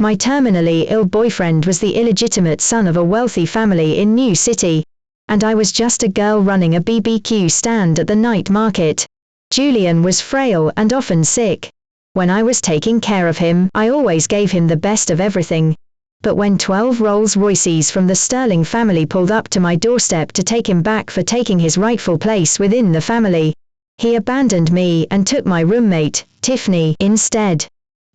My terminally ill boyfriend was the illegitimate son of a wealthy family in New City, and I was just a girl running a BBQ stand at the night market. Julian was frail and often sick. When I was taking care of him, I always gave him the best of everything. But when 12 Rolls-Royces from the Sterling family pulled up to my doorstep to take him back for taking his rightful place within the family, he abandoned me and took my roommate, Tiffany, instead.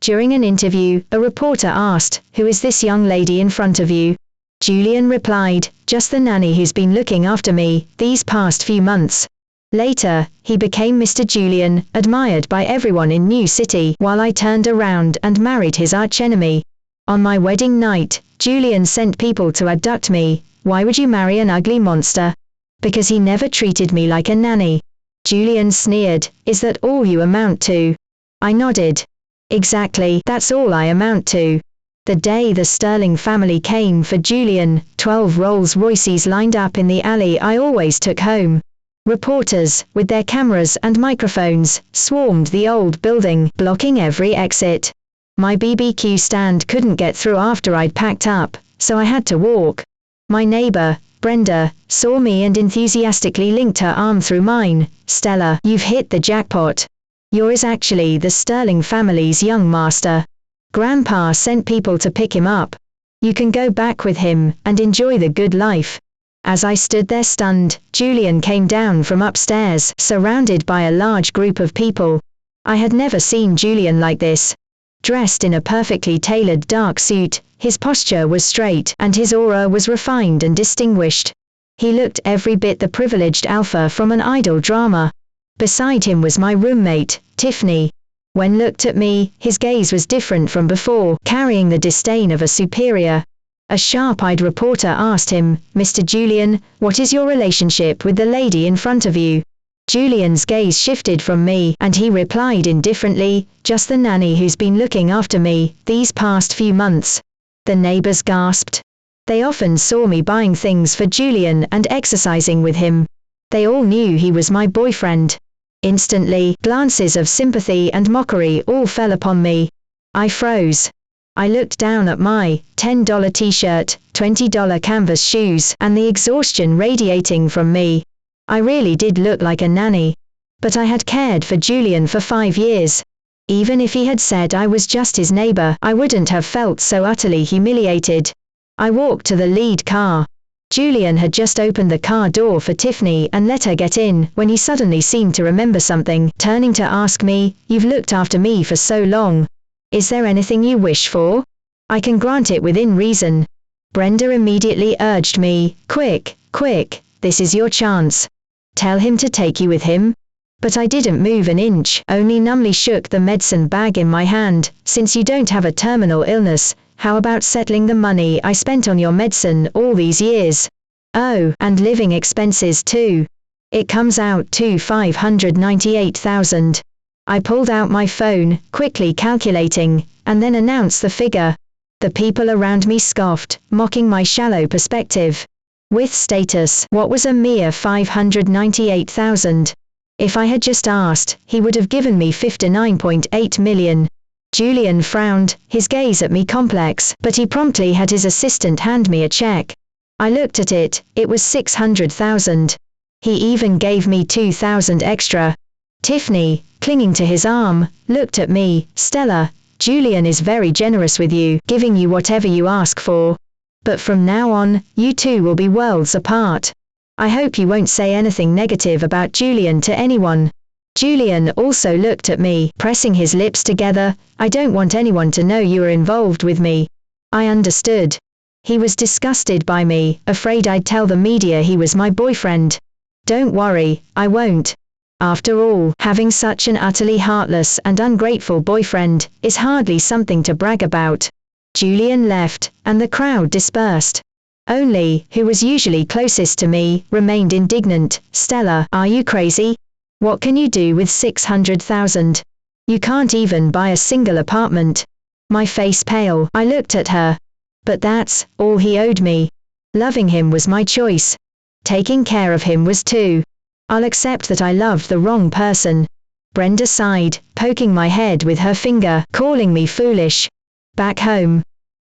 During an interview, a reporter asked, "Who is this young lady in front of you?" Julian replied, "Just the nanny who's been looking after me these past few months." Later, he became Mr. Julian, admired by everyone in New City, while I turned around and married his archenemy. On my wedding night, Julian sent people to abduct me. "Why would you marry an ugly monster?" "Because he never treated me like a nanny." Julian sneered, "Is that all you amount to?" I nodded. "Exactly, that's all I amount to." The day the Sterling family came for Julian, 12 Rolls-Royces lined up in the alley I always took home. Reporters, with their cameras and microphones, swarmed the old building, blocking every exit. My BBQ stand couldn't get through after I'd packed up, so I had to walk. My neighbor, Brenda, saw me and enthusiastically linked her arm through mine. "Stella, you've hit the jackpot. Yours actually the Sterling family's young master. Grandpa sent people to pick him up. You can go back with him and enjoy the good life." As I stood there stunned, Julian came down from upstairs, surrounded by a large group of people. I had never seen Julian like this. Dressed in a perfectly tailored dark suit, his posture was straight and his aura was refined and distinguished. He looked every bit the privileged alpha from an idol drama. Beside him was my roommate, Tiffany. When looked at me, his gaze was different from before, carrying the disdain of a superior. A sharp-eyed reporter asked him, "Mr. Julian, what is your relationship with the lady in front of you?" Julian's gaze shifted from me, and he replied indifferently, "Just the nanny who's been looking after me these past few months." The neighbors gasped. They often saw me buying things for Julian and exercising with him. They all knew he was my boyfriend. Instantly, glances of sympathy and mockery all fell upon me. I froze. I looked down at my $10 t-shirt, $20 canvas shoes, and the exhaustion radiating from me. I really did look like a nanny. But I had cared for Julian for 5 years. Even if he had said I was just his neighbor, I wouldn't have felt so utterly humiliated. I walked to the lead car. Julian had just opened the car door for Tiffany and let her get in, when he suddenly seemed to remember something, turning to ask me, "You've looked after me for so long. Is there anything you wish for? I can grant it within reason." Brenda immediately urged me, quick, this is your chance. Tell him to take you with him." But I didn't move an inch, only numbly shook the medicine bag in my hand. "Since you don't have a terminal illness, how about settling the money I spent on your medicine all these years? Oh, and living expenses too. It comes out to $598,000. I pulled out my phone, quickly calculating, and then announced the figure. The people around me scoffed, mocking my shallow perspective. With status, what was a mere $598,000? If I had just asked, he would have given me $59.8 million. Julian frowned, his gaze at me complex, but he promptly had his assistant hand me a check. I looked at it, it was $600,000. He even gave me $2,000 extra. Tiffany, clinging to his arm, looked at me, "Stella, Julian is very generous with you, giving you whatever you ask for. But from now on, you two will be worlds apart. I hope you won't say anything negative about Julian to anyone." Julian also looked at me, pressing his lips together. "I don't want anyone to know you are involved with me." I understood. He was disgusted by me, afraid I'd tell the media he was my boyfriend. "Don't worry, I won't. After all, having such an utterly heartless and ungrateful boyfriend is hardly something to brag about." Julian left, and the crowd dispersed. Only, who was usually closest to me, remained indignant. "Stella, are you crazy? What can you do with $600,000? You can't even buy a single apartment." My face pale, I looked at her. "But that's all he owed me. Loving him was my choice. Taking care of him was too. I'll accept that I loved the wrong person." Brenda sighed, poking my head with her finger, calling me foolish. Back home,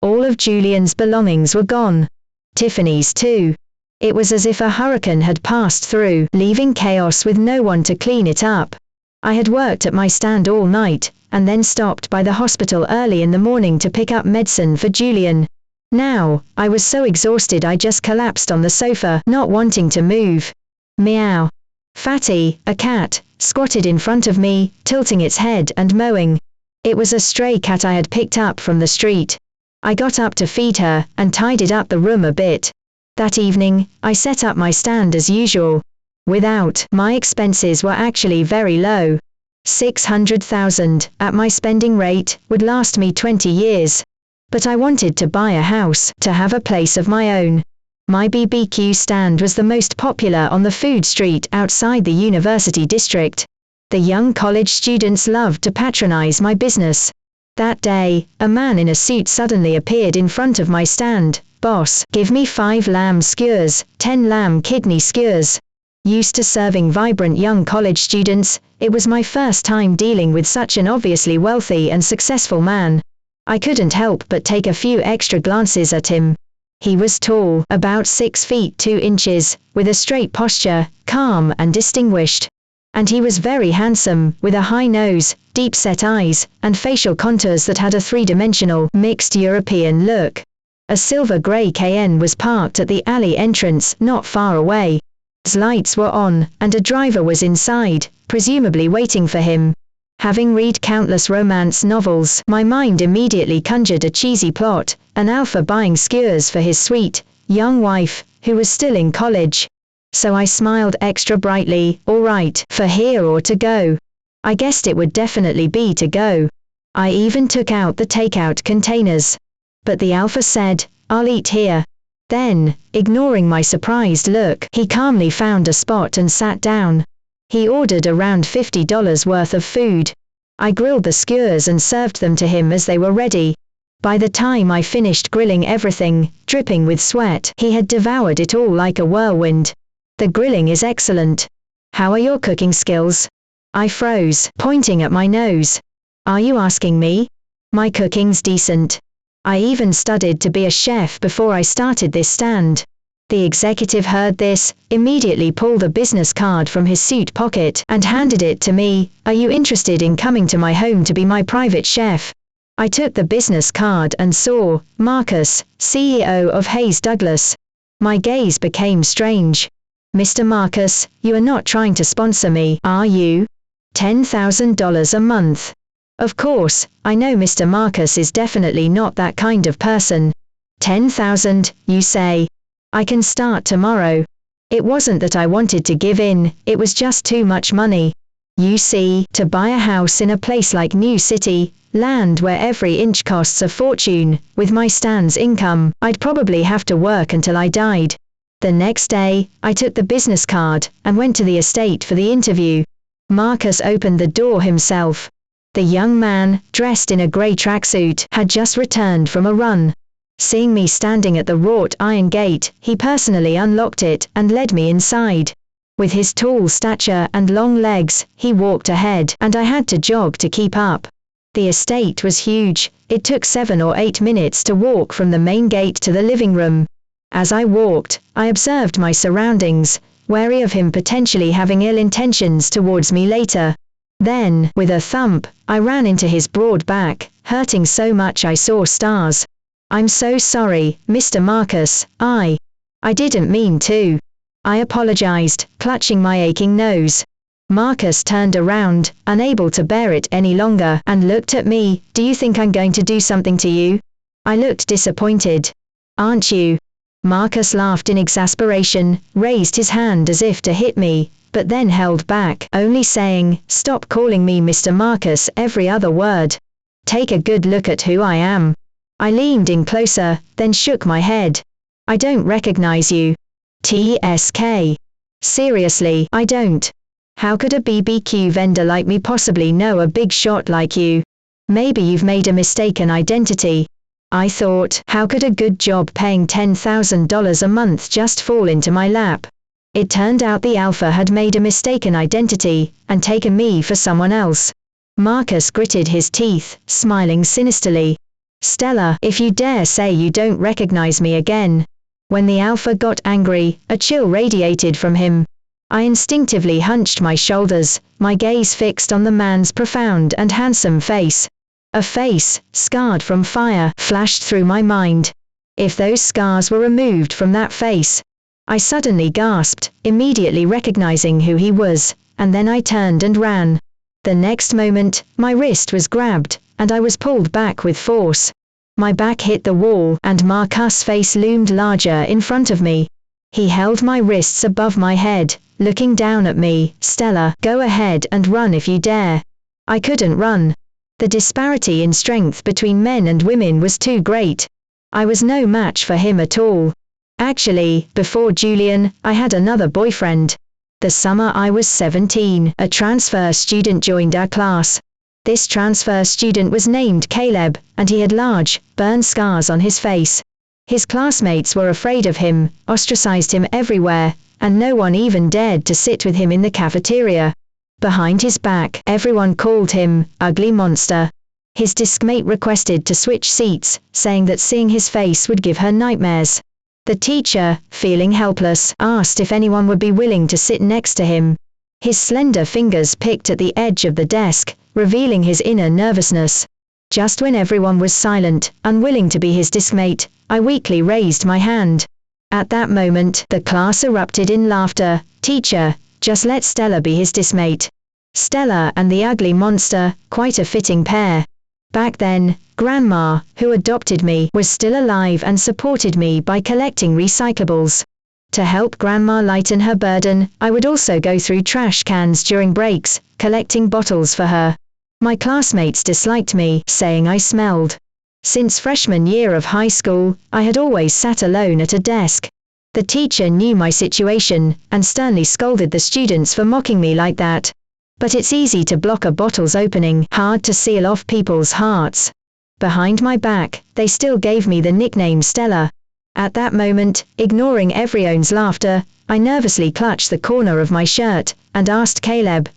All of Julian's belongings were gone. Tiffany's too. It was as if a hurricane had passed through, leaving chaos with no one to clean it up. I had worked at my stand all night, and then stopped by the hospital early in the morning to pick up medicine for Julian. Now, I was so exhausted I just collapsed on the sofa, not wanting to move. Meow. Fatty, a cat, squatted in front of me, tilting its head and mowing. It was a stray cat I had picked up from the street. I got up to feed her, and tidied up the room a bit. That evening, I set up my stand as usual. My expenses were actually very low. $600,000, at my spending rate, would last me 20 years. But I wanted to buy a house, to have a place of my own. My BBQ stand was the most popular on the food street outside the university district. The young college students loved to patronize my business. That day, a man in a suit suddenly appeared in front of my stand. "Boss, give me 5 lamb skewers, 10 lamb kidney skewers." Used to serving vibrant young college students, it was my first time dealing with such an obviously wealthy and successful man. I couldn't help but take a few extra glances at him. He was tall, about 6 feet 2 inches, with a straight posture, calm and distinguished. And he was very handsome, with a high nose, deep-set eyes, and facial contours that had a 3-dimensional, mixed European look. A silver-grey Cayenne was parked at the alley entrance, not far away. His lights were on, and a driver was inside, presumably waiting for him. Having read countless romance novels, my mind immediately conjured a cheesy plot, an alpha buying skewers for his sweet, young wife, who was still in college. So I smiled extra brightly. "All right, for here or to go?" I guessed it would definitely be to go. I even took out the takeout containers. But the alpha said, "I'll eat here." Then, ignoring my surprised look, he calmly found a spot and sat down. He ordered around $50 worth of food. I grilled the skewers and served them to him as they were ready. By the time I finished grilling everything, dripping with sweat, he had devoured it all like a whirlwind. "The grilling is excellent. How are your cooking skills?" I froze, pointing at my nose. "Are you asking me? My cooking's decent. I even studied to be a chef before I started this stand." The executive heard this, immediately pulled a business card from his suit pocket and handed it to me. "Are you interested in coming to my home to be my private chef?" I took the business card and saw, Marcus, CEO of Hayes Douglas. My gaze became strange. "Mr. Marcus, you are not trying to sponsor me, are you? $10,000 a month. Of course, I know Mr. Marcus is definitely not that kind of person. 10,000, you say? I can start tomorrow." It wasn't that I wanted to give in, it was just too much money. You see, to buy a house in a place like New City, land where every inch costs a fortune, with my stand's income, I'd probably have to work until I died. The next day, I took the business card and went to the estate for the interview. Marcus opened the door himself. The young man, dressed in a grey tracksuit, had just returned from a run. Seeing me standing at the wrought iron gate, he personally unlocked it and led me inside. With his tall stature and long legs, he walked ahead, and I had to jog to keep up. The estate was huge. It took 7 or 8 minutes to walk from the main gate to the living room. As I walked, I observed my surroundings, wary of him potentially having ill intentions towards me later. Then, with a thump, I ran into his broad back, hurting so much I saw stars. "I'm so sorry, Mr. Marcus, I didn't mean to." I apologized, clutching my aching nose. Marcus turned around, unable to bear it any longer, and looked at me. "Do you think I'm going to do something to you?" I looked disappointed. "Aren't you?" Marcus laughed in exasperation, raised his hand as if to hit me, but then held back, only saying, "Stop calling me Mr. Marcus every other word. Take a good look at who I am." I leaned in closer, then shook my head. "I don't recognize you." TSK. Seriously, I don't. How could a BBQ vendor like me possibly know a big shot like you? Maybe you've made a mistaken identity. I thought, how could a good job paying $10,000 a month just fall into my lap? It turned out the alpha had made a mistaken identity, and taken me for someone else. Marcus gritted his teeth, smiling sinisterly. Stella, if you dare say you don't recognize me again. When the alpha got angry, a chill radiated from him. I instinctively hunched my shoulders, my gaze fixed on the man's profound and handsome face. A face, scarred from fire, flashed through my mind. If those scars were removed from that face. I suddenly gasped, immediately recognizing who he was, and then I turned and ran. The next moment, my wrist was grabbed, and I was pulled back with force. My back hit the wall, and Marcus' face loomed larger in front of me. He held my wrists above my head, looking down at me. Stella, go ahead and run if you dare. I couldn't run. The disparity in strength between men and women was too great. I was no match for him at all. Actually, before Julian, I had another boyfriend. The summer I was 17, a transfer student joined our class. This transfer student was named Caleb, and he had large, burn scars on his face. His classmates were afraid of him, ostracized him everywhere, and no one even dared to sit with him in the cafeteria. Behind his back, everyone called him, Ugly Monster. His diskmate requested to switch seats, saying that seeing his face would give her nightmares. The teacher, feeling helpless, asked if anyone would be willing to sit next to him. His slender fingers picked at the edge of the desk, revealing his inner nervousness. Just when everyone was silent, unwilling to be his diskmate, I weakly raised my hand. At that moment, the class erupted in laughter. Teacher, just let Stella be his diskmate. Stella and the Ugly Monster, quite a fitting pair. Back then, Grandma, who adopted me, was still alive and supported me by collecting recyclables. To help Grandma lighten her burden, I would also go through trash cans during breaks, collecting bottles for her. My classmates disliked me, saying I smelled. Since freshman year of high school, I had always sat alone at a desk. The teacher knew my situation, and sternly scolded the students for mocking me like that. But it's easy to block a bottle's opening, hard to seal off people's hearts. Behind my back, they still gave me the nickname Stella. At that moment, ignoring everyone's laughter, I nervously clutched the corner of my shirt, and asked Caleb,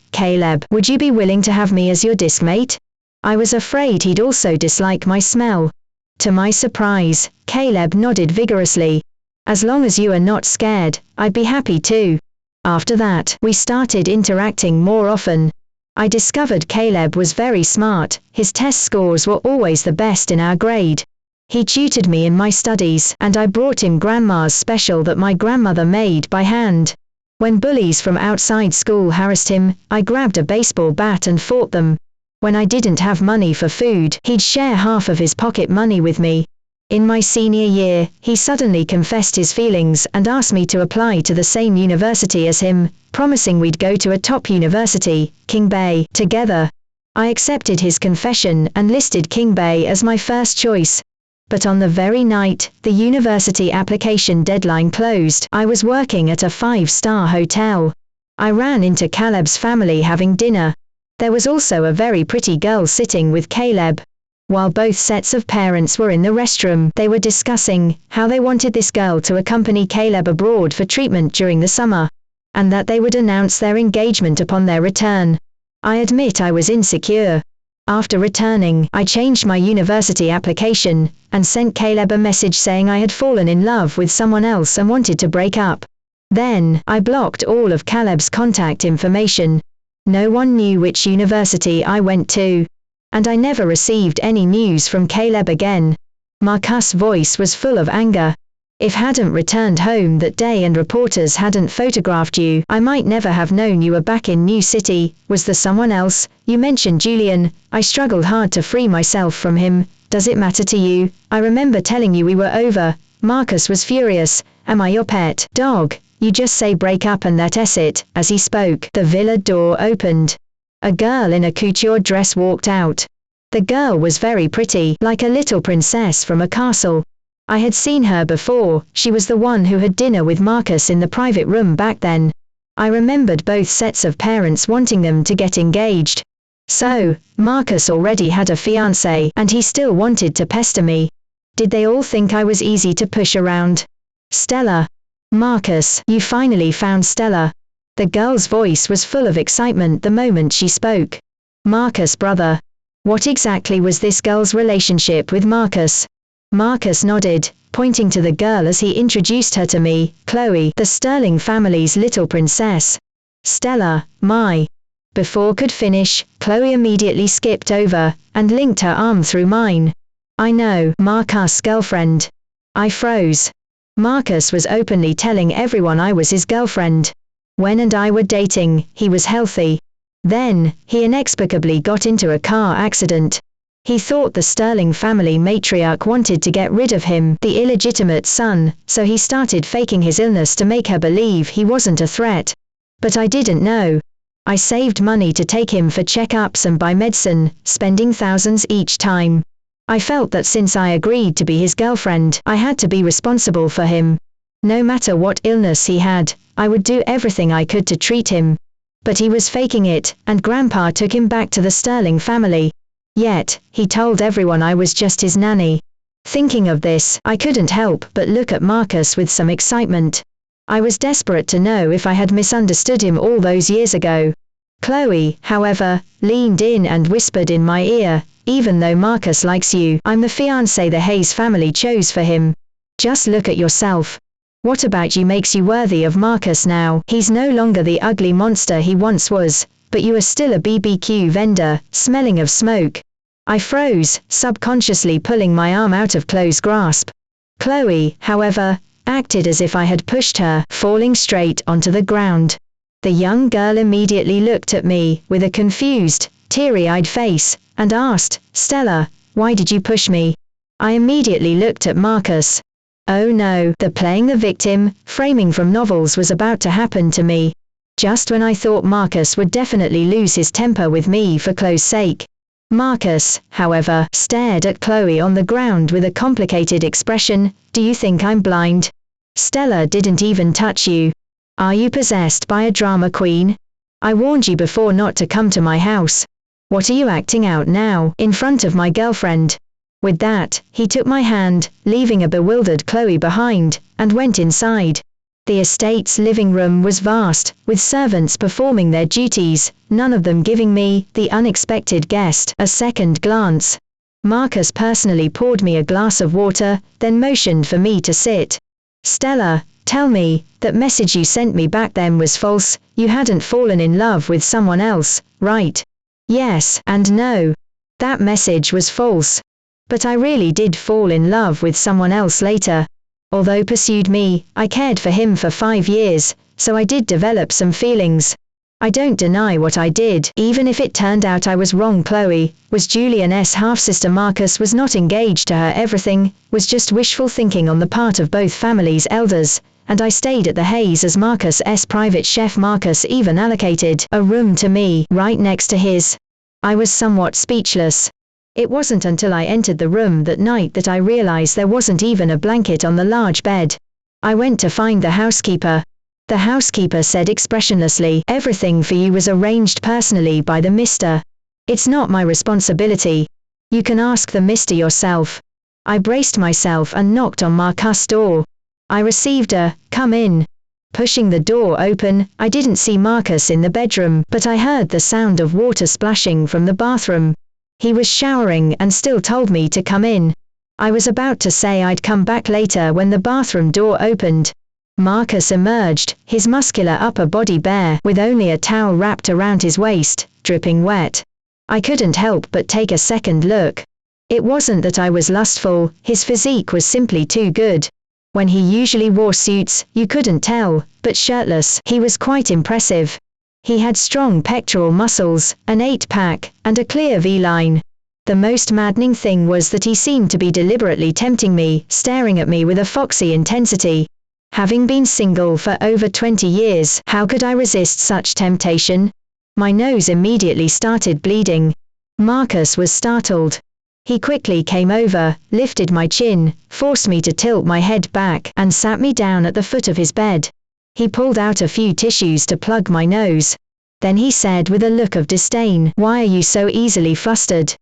would you be willing to have me as your diskmate? I was afraid he'd also dislike my smell. To my surprise, Caleb nodded vigorously. As long as you are not scared, I'd be happy to. After that, we started interacting more often. I discovered Caleb was very smart, his test scores were always the best in our grade. He tutored me in my studies, and I brought him Grandma's special that my grandmother made by hand. When bullies from outside school harassed him, I grabbed a baseball bat and fought them. When I didn't have money for food, he'd share half of his pocket money with me. In my senior year, he suddenly confessed his feelings and asked me to apply to the same university as him, promising we'd go to a top university, King Bay, together. I accepted his confession and listed King Bay as my first choice. But on the very night the university application deadline closed, I was working at a 5-star hotel. I ran into Caleb's family having dinner. There was also a very pretty girl sitting with Caleb. While both sets of parents were in the restroom, they were discussing how they wanted this girl to accompany Caleb abroad for treatment during the summer, and that they would announce their engagement upon their return. I admit I was insecure. After returning, I changed my university application, and sent Caleb a message saying I had fallen in love with someone else and wanted to break up. Then, I blocked all of Caleb's contact information. No one knew which university I went to. And I never received any news from Caleb again. Marcus' voice was full of anger. If hadn't returned home that day and reporters hadn't photographed you, I might never have known you were back in New City. Was there someone else? You mentioned Julian. I struggled hard to free myself from him. Does it matter to you? I remember telling you we were over. Marcus was furious. Am I your pet dog? You just say break up and that's it. As he spoke, the villa door opened. A girl in a couture dress walked out. The girl was very pretty, like a little princess from a castle. I had seen her before, she was the one who had dinner with Marcus in the private room back then. I remembered both sets of parents wanting them to get engaged. So, Marcus already had a fiancé, and he still wanted to pester me. Did they all think I was easy to push around? Stella. Marcus, you finally found Stella. The girl's voice was full of excitement the moment she spoke. Marcus, brother. What exactly was this girl's relationship with Marcus? Marcus nodded, pointing to the girl as he introduced her to me, Chloe, the Sterling family's little princess. Stella, my. Before could finish, Chloe immediately skipped over, and linked her arm through mine. I know, Marcus' girlfriend. I froze. Marcus was openly telling everyone I was his girlfriend. When and I were dating, he was healthy. Then, he inexplicably got into a car accident. He thought the Sterling family matriarch wanted to get rid of him, the illegitimate son, so he started faking his illness to make her believe he wasn't a threat. But I didn't know. I saved money to take him for checkups and buy medicine, spending thousands each time. I felt that since I agreed to be his girlfriend, I had to be responsible for him. No matter what illness he had, I would do everything I could to treat him. But he was faking it, and Grandpa took him back to the Sterling family. Yet, he told everyone I was just his nanny. Thinking of this, I couldn't help but look at Marcus with some excitement. I was desperate to know if I had misunderstood him all those years ago. Chloe, however, leaned in and whispered in my ear, "Even though Marcus likes you, I'm the fiancé the Hayes family chose for him. Just look at yourself. What about you makes you worthy of Marcus now? He's no longer the ugly monster he once was, but you are still a BBQ vendor, smelling of smoke." I froze, subconsciously pulling my arm out of Chloe's grasp. Chloe, however, acted as if I had pushed her, falling straight onto the ground. The young girl immediately looked at me, with a confused, teary-eyed face, and asked, "Stella, why did you push me?" I immediately looked at Marcus. Oh no, the playing the victim, framing from novels was about to happen to me. Just when I thought Marcus would definitely lose his temper with me for Chloe's sake. Marcus, however, stared at Chloe on the ground with a complicated expression. "Do you think I'm blind? Stella didn't even touch you. Are you possessed by a drama queen? I warned you before not to come to my house. What are you acting out now, in front of my girlfriend?" With that, he took my hand, leaving a bewildered Chloe behind, and went inside. The estate's living room was vast, with servants performing their duties, none of them giving me, the unexpected guest, a second glance. Marcus personally poured me a glass of water, then motioned for me to sit. "Stella, tell me, that message you sent me back then was false. You hadn't fallen in love with someone else, right?" Yes and no. That message was false. But I really did fall in love with someone else later. Although pursued me, I cared for him for 5 years, so I did develop some feelings. I don't deny what I did, even if it turned out I was wrong. Chloe was Julian's half-sister. Marcus was not engaged to her. Everything was just wishful thinking on the part of both families' elders, and I stayed at the Hayes as Marcus's private chef. Marcus even allocated a room to me, right next to his. I was somewhat speechless. It wasn't until I entered the room that night that I realized there wasn't even a blanket on the large bed. I went to find the housekeeper. The housekeeper said expressionlessly, "Everything for you was arranged personally by the mister. It's not my responsibility. You can ask the mister yourself." I braced myself and knocked on Marcus' door. I received a, "Come in." Pushing the door open, I didn't see Marcus in the bedroom, but I heard the sound of water splashing from the bathroom. He was showering and still told me to come in. I was about to say I'd come back later when the bathroom door opened. Marcus emerged, his muscular upper body bare, with only a towel wrapped around his waist, dripping wet. I couldn't help but take a second look. It wasn't that I was lustful, his physique was simply too good. When he usually wore suits, you couldn't tell, but shirtless, he was quite impressive. He had strong pectoral muscles, an 8-pack, and a clear V-line. The most maddening thing was that he seemed to be deliberately tempting me, staring at me with a foxy intensity. Having been single for over 20 years, how could I resist such temptation? My nose immediately started bleeding. Marcus was startled. He quickly came over, lifted my chin, forced me to tilt my head back, and sat me down at the foot of his bed. He pulled out a few tissues to plug my nose. Then he said with a look of disdain, "Why are you so easily flustered?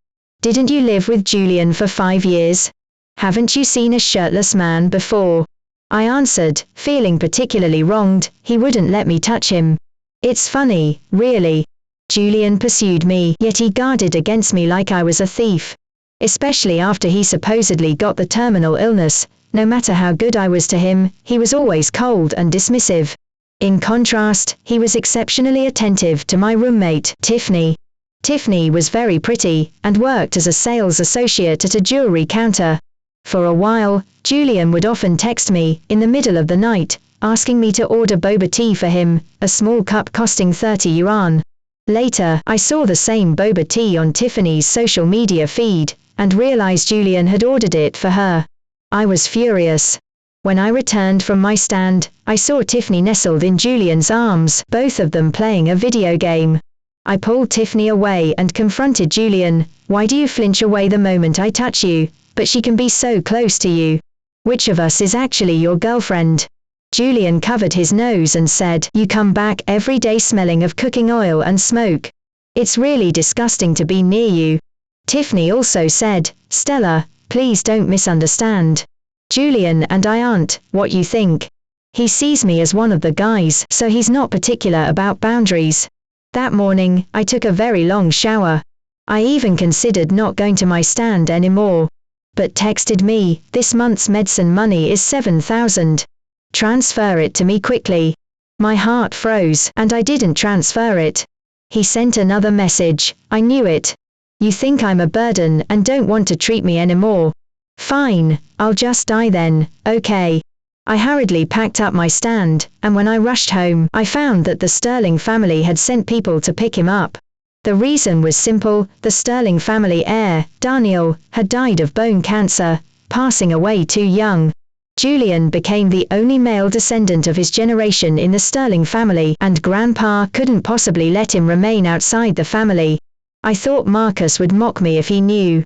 Didn't you live with Julian for 5 years? Haven't you seen a shirtless man before?" I answered, feeling particularly wronged. He wouldn't let me touch him. It's funny, really. Julian pursued me, yet he guarded against me like I was a thief. Especially after he supposedly got the terminal illness, no matter how good I was to him, he was always cold and dismissive. In contrast, he was exceptionally attentive to my roommate, Tiffany. Tiffany was very pretty, and worked as a sales associate at a jewelry counter. For a while, Julian would often text me, in the middle of the night, asking me to order boba tea for him, a small cup costing 30 yuan. Later, I saw the same boba tea on Tiffany's social media feed, and realized Julian had ordered it for her. I was furious. When I returned from my stand, I saw Tiffany nestled in Julian's arms, both of them playing a video game. I pulled Tiffany away and confronted Julian. Why do you flinch away the moment I touch you? But she can be so close to you. Which of us is actually your girlfriend? Julian covered his nose and said, you come back every day smelling of cooking oil and smoke. It's really disgusting to be near you. Tiffany also said, Stella, please don't misunderstand. Julian and I aren't what you think. He sees me as one of the guys, so he's not particular about boundaries. That morning, I took a very long shower. I even considered not going to my stand anymore. But texted me, this month's medicine money is 7,000. Transfer it to me quickly. My heart froze, and I didn't transfer it. He sent another message, I knew it. You think I'm a burden and don't want to treat me anymore. Fine, I'll just die then, okay. I hurriedly packed up my stand, and when I rushed home, I found that the Sterling family had sent people to pick him up. The reason was simple, the Sterling family heir, Daniel, had died of bone cancer, passing away too young. Julian became the only male descendant of his generation in the Sterling family, and Grandpa couldn't possibly let him remain outside the family. I thought Marcus would mock me if he knew.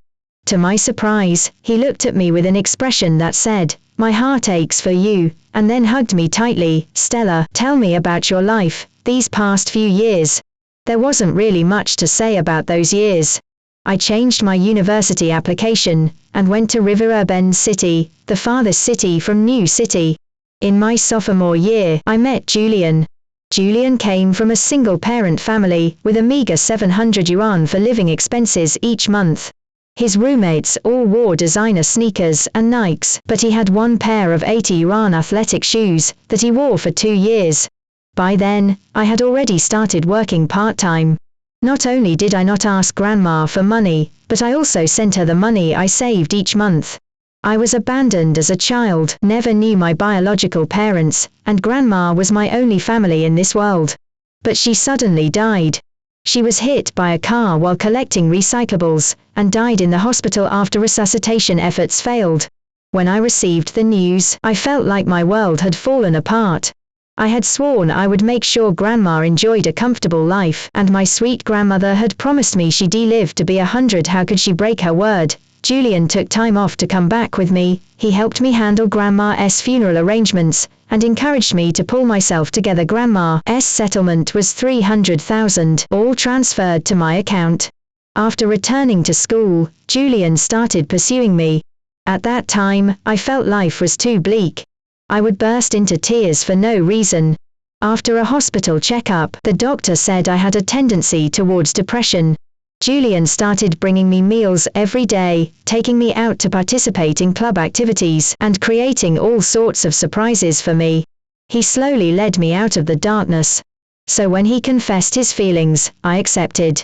To my surprise, he looked at me with an expression that said, my heart aches for you, and then hugged me tightly. Stella, tell me about your life, these past few years. There wasn't really much to say about those years. I changed my university application, and went to River Urban City, the farthest city from New City. In my sophomore year, I met Julian. Julian came from a single-parent family, with a meager 700 yuan for living expenses each month. His roommates all wore designer sneakers and Nikes, but he had one pair of 80 yuan athletic shoes that he wore for 2 years. By then, I had already started working part-time. Not only did I not ask Grandma for money, but I also sent her the money I saved each month. I was abandoned as a child, never knew my biological parents, and Grandma was my only family in this world. But she suddenly died. She was hit by a car while collecting recyclables, and died in the hospital after resuscitation efforts failed. When I received the news, I felt like my world had fallen apart. I had sworn I would make sure Grandma enjoyed a comfortable life, and my sweet grandmother had promised me she'd live to be 100. How could she break her word? Julian took time off to come back with me. He helped me handle Grandma's funeral arrangements, and encouraged me to pull myself together. Grandma's settlement was 300,000, all transferred to my account. After returning to school, Julian started pursuing me. At that time, I felt life was too bleak. I would burst into tears for no reason. After a hospital checkup, the doctor said I had a tendency towards depression. Julian started bringing me meals every day, taking me out to participate in club activities, and creating all sorts of surprises for me. He slowly led me out of the darkness. So when he confessed his feelings, I accepted.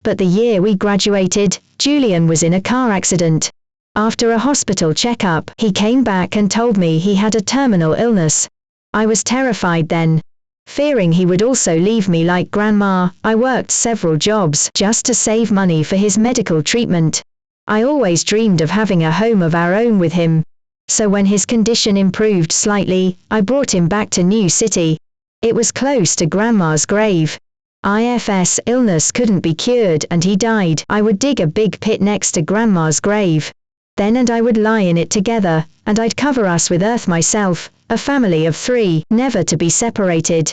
But the year we graduated, Julian was in a car accident. After a hospital checkup, he came back and told me he had a terminal illness. I was terrified then. Fearing he would also leave me like Grandma, I worked several jobs just to save money for his medical treatment. I always dreamed of having a home of our own with him. So when his condition improved slightly, I brought him back to New City. It was close to Grandma's grave. If illness couldn't be cured and he died, I would dig a big pit next to Grandma's grave. Then and I would lie in it together, and I'd cover us with earth myself, a family of 3, never to be separated.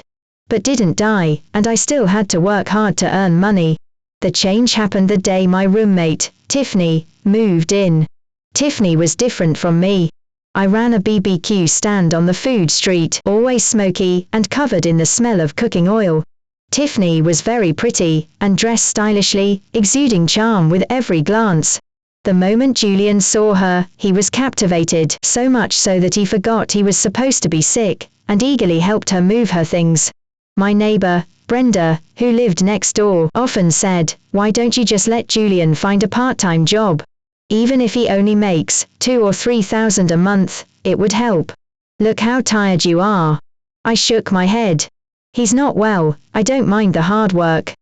But didn't die, and I still had to work hard to earn money. The change happened the day my roommate, Tiffany, moved in. Tiffany was different from me. I ran a BBQ stand on the food street, always smoky and covered in the smell of cooking oil. Tiffany was very pretty, and dressed stylishly, exuding charm with every glance. The moment Julian saw her, he was captivated, so much so that he forgot he was supposed to be sick, and eagerly helped her move her things. My neighbor, Brenda, who lived next door, often said, "Why don't you just let Julian find a part-time job? Even if he only makes $2,000 or $3,000 a month, it would help. Look how tired you are." I shook my head. "He's not well, I don't mind the hard work."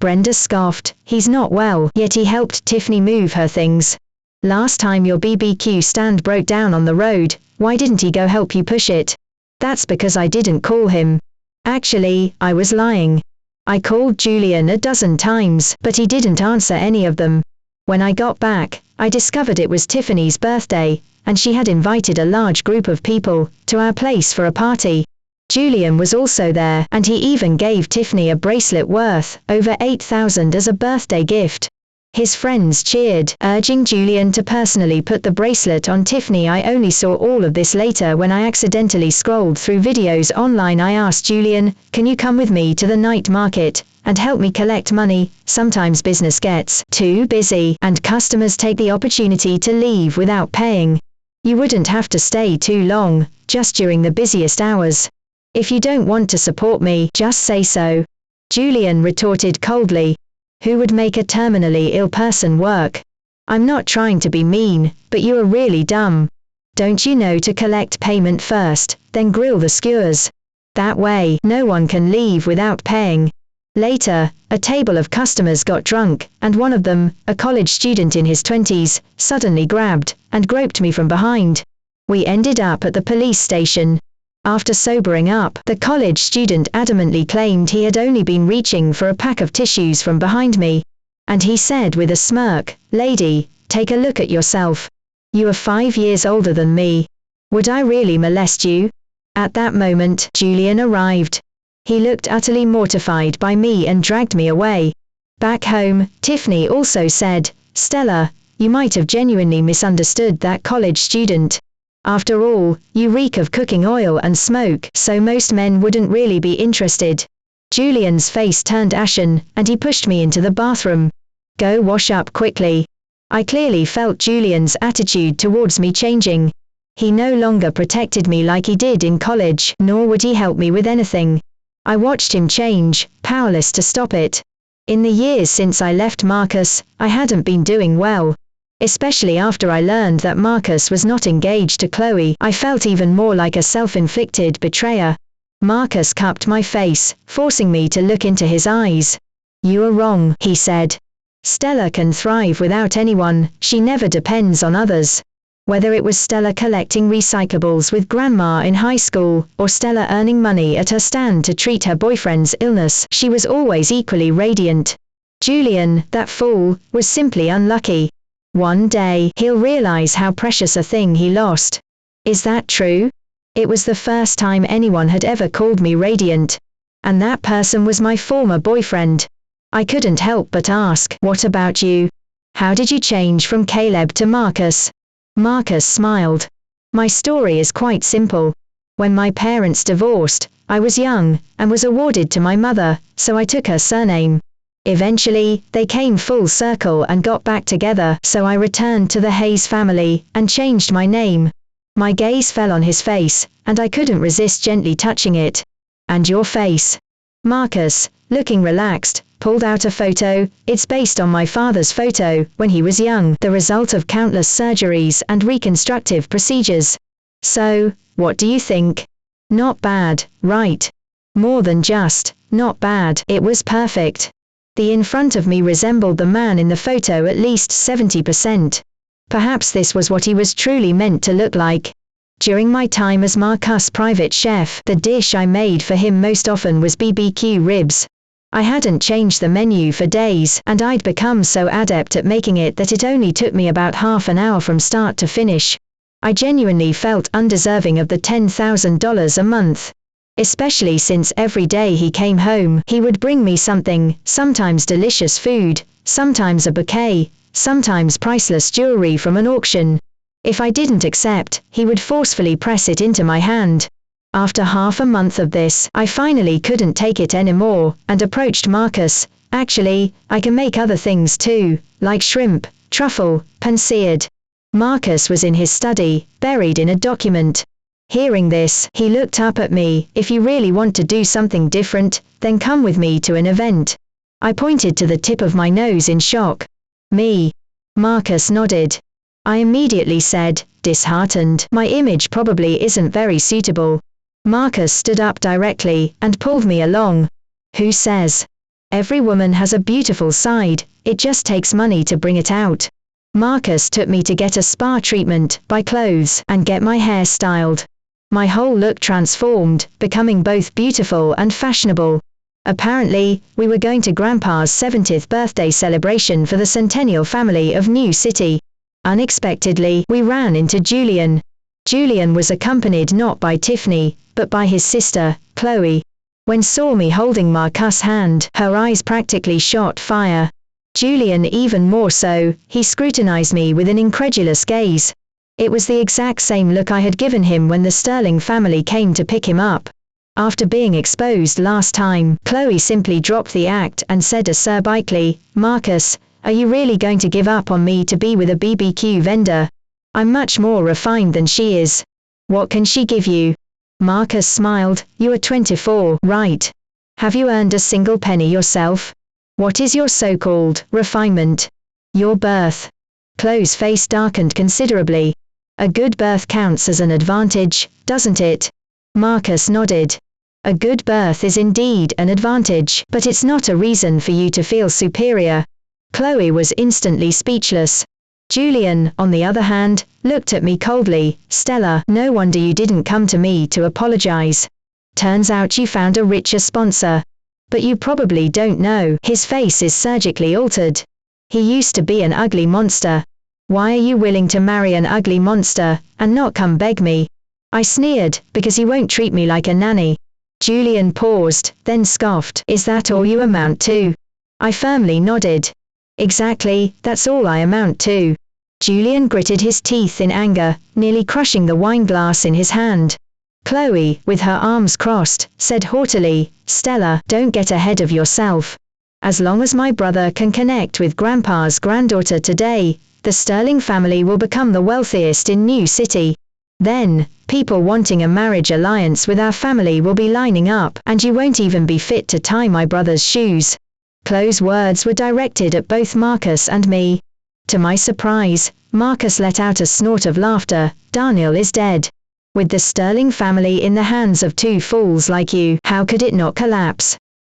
Brenda scoffed, "He's not well, yet he helped Tiffany move her things. Last time your BBQ stand broke down on the road, why didn't he go help you push it?" "That's because I didn't call him." Actually, I was lying. I called Julian a dozen times, but he didn't answer any of them. When I got back, I discovered it was Tiffany's birthday, and she had invited a large group of people to our place for a party. Julian was also there, and he even gave Tiffany a bracelet worth over $8,000 as a birthday gift. His friends cheered, urging Julian to personally put the bracelet on Tiffany. I only saw all of this later when I accidentally scrolled through videos online. I asked Julian, "Can you come with me to the night market and help me collect money? Sometimes business gets too busy, and customers take the opportunity to leave without paying. You wouldn't have to stay too long, just during the busiest hours. If you don't want to support me, just say so." Julian retorted coldly, "Who would make a terminally ill person work? I'm not trying to be mean, but you are really dumb. Don't you know to collect payment first, then grill the skewers? That way, no one can leave without paying." Later, a table of customers got drunk, and one of them, a college student in his 20s, suddenly grabbed and groped me from behind. We ended up at the police station. After sobering up, the college student adamantly claimed he had only been reaching for a pack of tissues from behind me. And he said with a smirk, "Lady, take a look at yourself. You are 5 years older than me. Would I really molest you?" At that moment, Julian arrived. He looked utterly mortified by me and dragged me away. Back home, Tiffany also said, "Stella, you might have genuinely misunderstood that college student. After all, you reek of cooking oil and smoke, so most men wouldn't really be interested." Julian's face turned ashen, and he pushed me into the bathroom. "Go wash up quickly." I clearly felt Julian's attitude towards me changing. He no longer protected me like he did in college, nor would he help me with anything. I watched him change, powerless to stop it. In the years since I left Marcus, I hadn't been doing well. Especially after I learned that Marcus was not engaged to Chloe, I felt even more like a self-inflicted betrayer. Marcus cupped my face, forcing me to look into his eyes. "You are wrong," he said. "Stella can thrive without anyone, she never depends on others." Whether it was Stella collecting recyclables with grandma in high school, or Stella earning money at her stand to treat her boyfriend's illness, she was always equally radiant. Julian, that fool, was simply unlucky. One day, he'll realize how precious a thing he lost. Is that true? It was the first time anyone had ever called me radiant. And that person was my former boyfriend. I couldn't help but ask, "What about you? How did you change from Caleb to Marcus?" Marcus smiled. "My story is quite simple. When my parents divorced, I was young, and was awarded to my mother, so I took her surname. Eventually, they came full circle and got back together, so I returned to the Hayes family, and changed my name." My gaze fell on his face, and I couldn't resist gently touching it. "And your face?" Marcus, looking relaxed, pulled out a photo. "It's based on my father's photo, when he was young, the result of countless surgeries and reconstructive procedures. So, what do you think? Not bad, right? More than just, not bad, it was perfect." The in front of me resembled the man in the photo at least 70%. Perhaps this was what he was truly meant to look like. During my time as Marcus' private chef, the dish I made for him most often was BBQ ribs. I hadn't changed the menu for days, and I'd become so adept at making it that it only took me about half an hour from start to finish. I genuinely felt undeserving of the $10,000 a month. Especially since every day he came home, he would bring me something, sometimes delicious food, sometimes a bouquet, sometimes priceless jewelry from an auction. If I didn't accept, he would forcefully press it into my hand. After half a month of this, I finally couldn't take it anymore, and approached Marcus. Actually, I can make other things too, like shrimp, truffle, pan-seared. Marcus was in his study, buried in a document. Hearing this, he looked up at me. If you really want to do something different, then come with me to an event. I pointed to the tip of my nose in shock. Me? Marcus nodded. I immediately said, disheartened, my image probably isn't very suitable. Marcus stood up directly and pulled me along. Who says? Every woman has a beautiful side, it just takes money to bring it out. Marcus took me to get a spa treatment, buy clothes, and get my hair styled. My whole look transformed, becoming both beautiful and fashionable. Apparently, we were going to Grandpa's 70th birthday celebration for the Centennial family of New City. Unexpectedly, we ran into Julian. Julian was accompanied not by Tiffany, but by his sister, Chloe. When saw me holding Marcus' hand, her eyes practically shot fire. Julian even more so, he scrutinized me with an incredulous gaze. It was the exact same look I had given him when the Sterling family came to pick him up. After being exposed last time, Chloe simply dropped the act and said acerbically, Marcus, are you really going to give up on me to be with a BBQ vendor? I'm much more refined than she is. What can she give you? Marcus smiled, you are 24, right? Have you earned a single penny yourself? What is your so-called refinement? Your birth. Chloe's face darkened considerably. A good birth counts as an advantage, doesn't it? Marcus nodded. A good birth is indeed an advantage, but it's not a reason for you to feel superior. Chloe was instantly speechless. Julian, on the other hand, looked at me coldly. Stella, no wonder you didn't come to me to apologize. Turns out you found a richer sponsor. But you probably don't know, his face is surgically altered. He used to be an ugly monster. Why are you willing to marry an ugly monster, and not come beg me? I sneered, because he won't treat me like a nanny. Julian paused, then scoffed, is that all you amount to? I firmly nodded. Exactly, that's all I amount to. Julian gritted his teeth in anger, nearly crushing the wine glass in his hand. Chloe, with her arms crossed, said haughtily, Stella, don't get ahead of yourself. As long as my brother can connect with Grandpa's granddaughter today, the Sterling family will become the wealthiest in New City. Then, people wanting a marriage alliance with our family will be lining up, and you won't even be fit to tie my brother's shoes. Chloe's words were directed at both Marcus and me. To my surprise, Marcus let out a snort of laughter. Daniel is dead. With the Sterling family in the hands of two fools like you, how could it not collapse?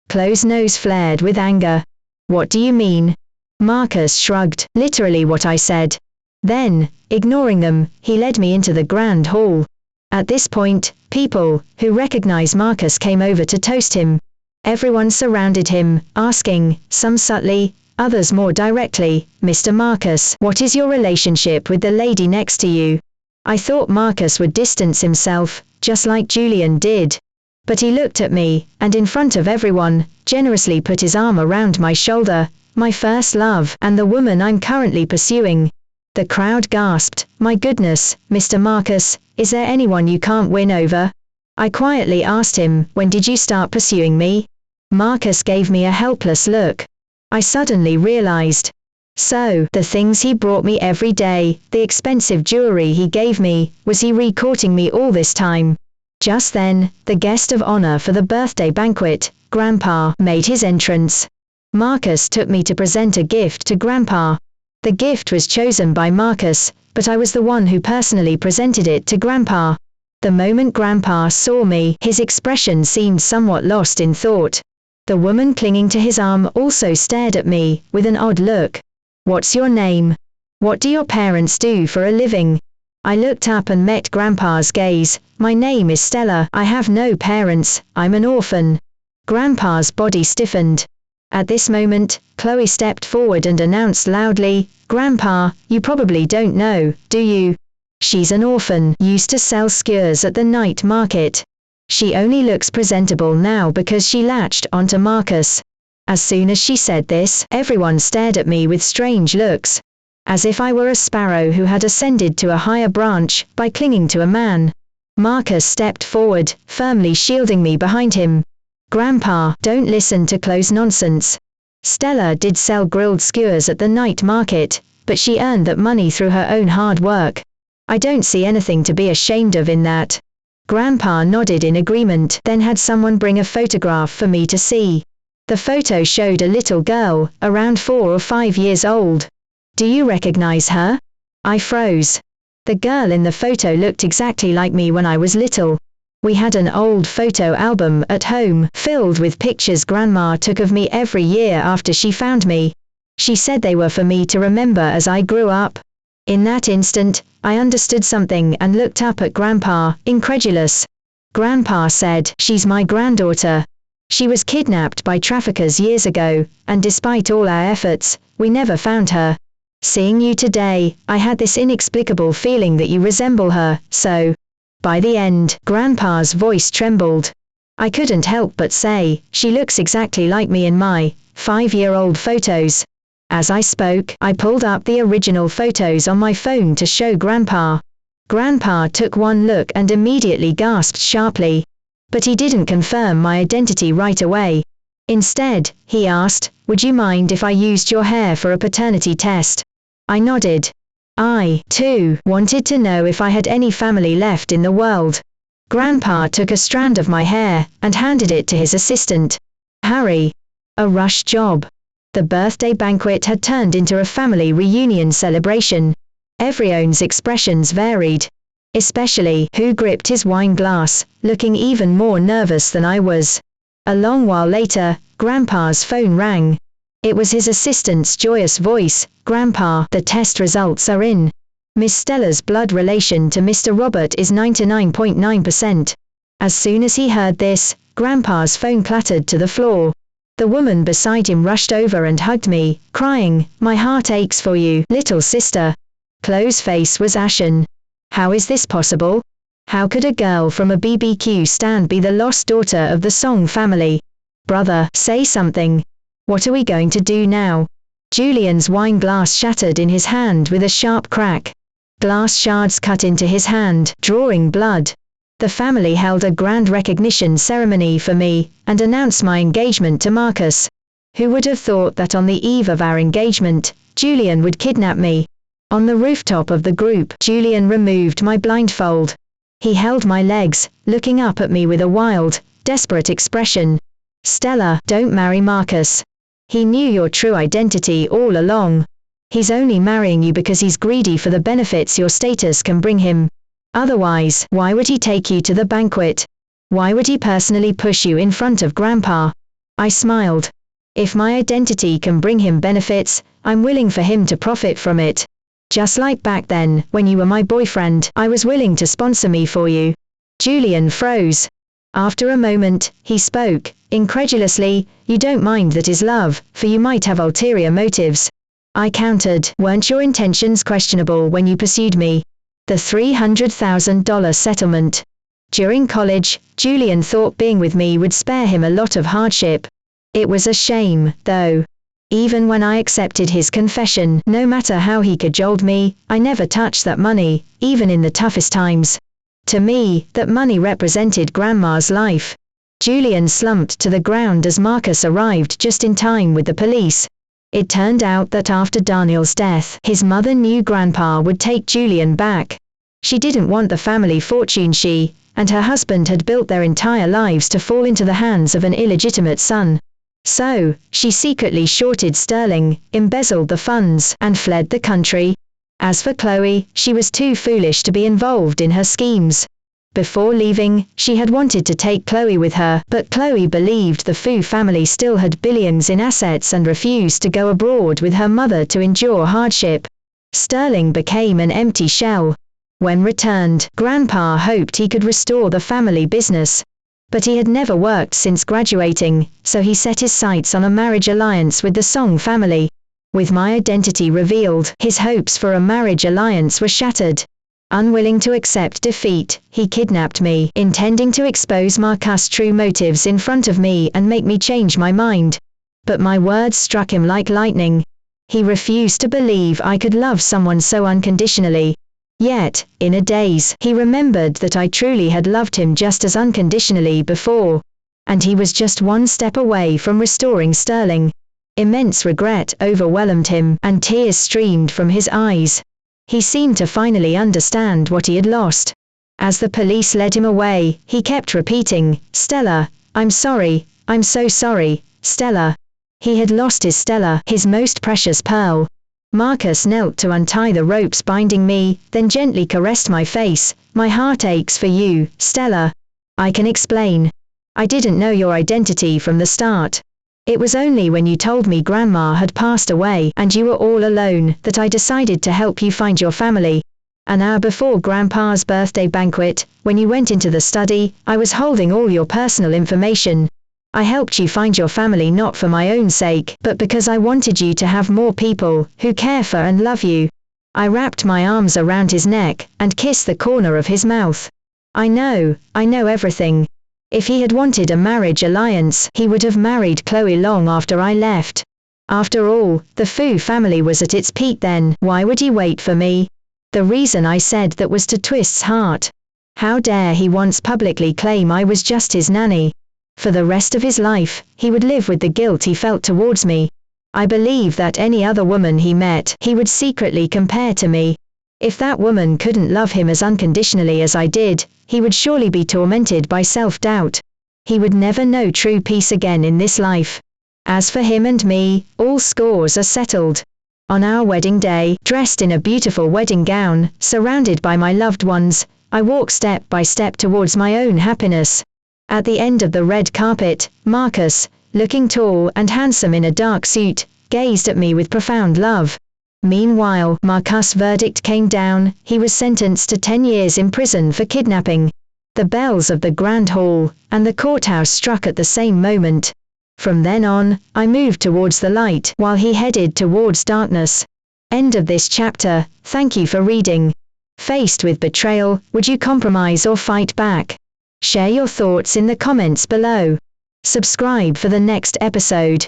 Chloe's nose flared with anger. What do you mean? Marcus shrugged, literally what I said. Then, ignoring them, he led me into the grand hall. At this point, people, who recognized Marcus, came over to toast him. Everyone surrounded him, asking, some subtly, others more directly, Mr. Marcus, what is your relationship with the lady next to you? I thought Marcus would distance himself, just like Julian did. But he looked at me, and in front of everyone, generously put his arm around my shoulder, my first love, and the woman I'm currently pursuing. The crowd gasped, my goodness, Mr. Marcus, is there anyone you can't win over? I quietly asked him, when did you start pursuing me? Marcus gave me a helpless look. I suddenly realized. So, the things he brought me every day, the expensive jewelry he gave me, was he re-courting me all this time? Just then, the guest of honor for the birthday banquet, Grandpa, made his entrance. Marcus took me to present a gift to Grandpa. The gift was chosen by Marcus, but I was the one who personally presented it to Grandpa. The moment Grandpa saw me, his expression seemed somewhat lost in thought. The woman clinging to his arm also stared at me, with an odd look. What's your name? What do your parents do for a living? I looked up and met Grandpa's gaze. My name is Stella. I have no parents. I'm an orphan. Grandpa's body stiffened. At this moment, Chloe stepped forward and announced loudly, Grandpa, you probably don't know, do you? She's an orphan, used to sell skewers at the night market. She only looks presentable now because she latched onto Marcus. As soon as she said this, everyone stared at me with strange looks. As if I were a sparrow who had ascended to a higher branch by clinging to a man. Marcus stepped forward, firmly shielding me behind him. Grandpa, don't listen to Chloe's nonsense. Stella did sell grilled skewers at the night market, but she earned that money through her own hard work. I don't see anything to be ashamed of in that. Grandpa nodded in agreement, then had someone bring a photograph for me to see. The photo showed a little girl, around 4 or 5 years old. Do you recognize her? I froze. The girl in the photo looked exactly like me when I was little. We had an old photo album at home, filled with pictures Grandma took of me every year after she found me. She said they were for me to remember as I grew up. In that instant, I understood something and looked up at Grandpa, incredulous. Grandpa said, "She's my granddaughter. She was kidnapped by traffickers years ago, and despite all our efforts, we never found her. Seeing you today, I had this inexplicable feeling that you resemble her, so." By the end, Grandpa's voice trembled. I couldn't help but say, "She looks exactly like me in my 5-year-old photos." As I spoke, I pulled up the original photos on my phone to show Grandpa. Grandpa took one look and immediately gasped sharply. But he didn't confirm my identity right away. Instead, he asked, "Would you mind if I used your hair for a paternity test?" I nodded. I, too, wanted to know if I had any family left in the world. Grandpa took a strand of my hair and handed it to his assistant, Harry. A rush job. The birthday banquet had turned into a family reunion celebration. Everyone's expressions varied. Especially who gripped his wine glass, looking even more nervous than I was. A long while later, Grandpa's phone rang. It was his assistant's joyous voice. "Grandpa, the test results are in. Miss Stella's blood relation to Mr. Robert is 99.9%. As soon as he heard this, Grandpa's phone clattered to the floor. The woman beside him rushed over and hugged me, crying, "My heart aches for you, little sister." Chloe's face was ashen. How is this possible? How could a girl from a BBQ stand be the lost daughter of the Song family? Brother, say something. What are we going to do now? Julian's wine glass shattered in his hand with a sharp crack. Glass shards cut into his hand, drawing blood. The family held a grand recognition ceremony for me, and announced my engagement to Marcus. Who would have thought that on the eve of our engagement, Julian would kidnap me? On the rooftop of the group, Julian removed my blindfold. He held my legs, looking up at me with a wild, desperate expression. "Stella, don't marry Marcus. He knew your true identity all along. He's only marrying you because he's greedy for the benefits your status can bring him. Otherwise, why would he take you to the banquet? Why would he personally push you in front of Grandpa?" I smiled. "If my identity can bring him benefits, I'm willing for him to profit from it. Just like back then, when you were my boyfriend, I was willing to sponsor me for you." Julian froze. After a moment, he spoke, incredulously, "You don't mind that is love, for you might have ulterior motives." I countered, "Weren't your intentions questionable when you pursued me?" The $300,000 settlement. During college, Julian thought being with me would spare him a lot of hardship. It was a shame, though. Even when I accepted his confession, no matter how he cajoled me, I never touched that money, even in the toughest times. To me, that money represented Grandma's life. Julian slumped to the ground as Marcus arrived just in time with the police. It turned out that after Daniel's death, his mother knew Grandpa would take Julian back. She didn't want the family fortune she and her husband had built their entire lives to fall into the hands of an illegitimate son. So, she secretly shorted sterling, embezzled the funds, and fled the country. As for Chloe, she was too foolish to be involved in her schemes. Before leaving, she had wanted to take Chloe with her, but Chloe believed the Fu family still had billions in assets and refused to go abroad with her mother to endure hardship. Sterling became an empty shell. When returned, Grandpa hoped he could restore the family business. But he had never worked since graduating, so he set his sights on a marriage alliance with the Song family. With my identity revealed, his hopes for a marriage alliance were shattered. Unwilling to accept defeat, he kidnapped me, intending to expose Marcus' true motives in front of me and make me change my mind. But my words struck him like lightning. He refused to believe I could love someone so unconditionally. Yet, in a daze, he remembered that I truly had loved him just as unconditionally before. And he was just one step away from restoring Sterling. Immense regret overwhelmed him, and tears streamed from his eyes. He seemed to finally understand what he had lost. As the police led him away, he kept repeating, "Stella, I'm sorry, I'm so sorry, Stella." He had lost his Stella, his most precious pearl. Marcus knelt to untie the ropes binding me, then gently caressed my face. "My heart aches for you, Stella. I can explain. I didn't know your identity from the start. It was only when you told me Grandma had passed away and you were all alone that I decided to help you find your family. An hour before Grandpa's birthday banquet, when you went into the study, I was holding all your personal information. I helped you find your family not for my own sake, but because I wanted you to have more people who care for and love you." I wrapped my arms around his neck and kissed the corner of his mouth. I know everything. If he had wanted a marriage alliance, he would have married Chloe long after I left. After all, the Fu family was at its peak then. Why would he wait for me? The reason I said that was to Twist's heart. How dare he once publicly claim I was just his nanny? For the rest of his life, he would live with the guilt he felt towards me. I believe that any other woman he met, he would secretly compare to me. If that woman couldn't love him as unconditionally as I did, he would surely be tormented by self-doubt. He would never know true peace again in this life. As for him and me, all scores are settled. On our wedding day, dressed in a beautiful wedding gown, surrounded by my loved ones, I walk step by step towards my own happiness. At the end of the red carpet, Marcus, looking tall and handsome in a dark suit, gazed at me with profound love. Meanwhile, Marcus' verdict came down. He was sentenced to 10 years in prison for kidnapping. The bells of the Grand Hall and the courthouse struck at the same moment. From then on, I moved towards the light while he headed towards darkness. End of this chapter. Thank you for reading. Faced with betrayal, would you compromise or fight back? Share your thoughts in the comments below. Subscribe for the next episode.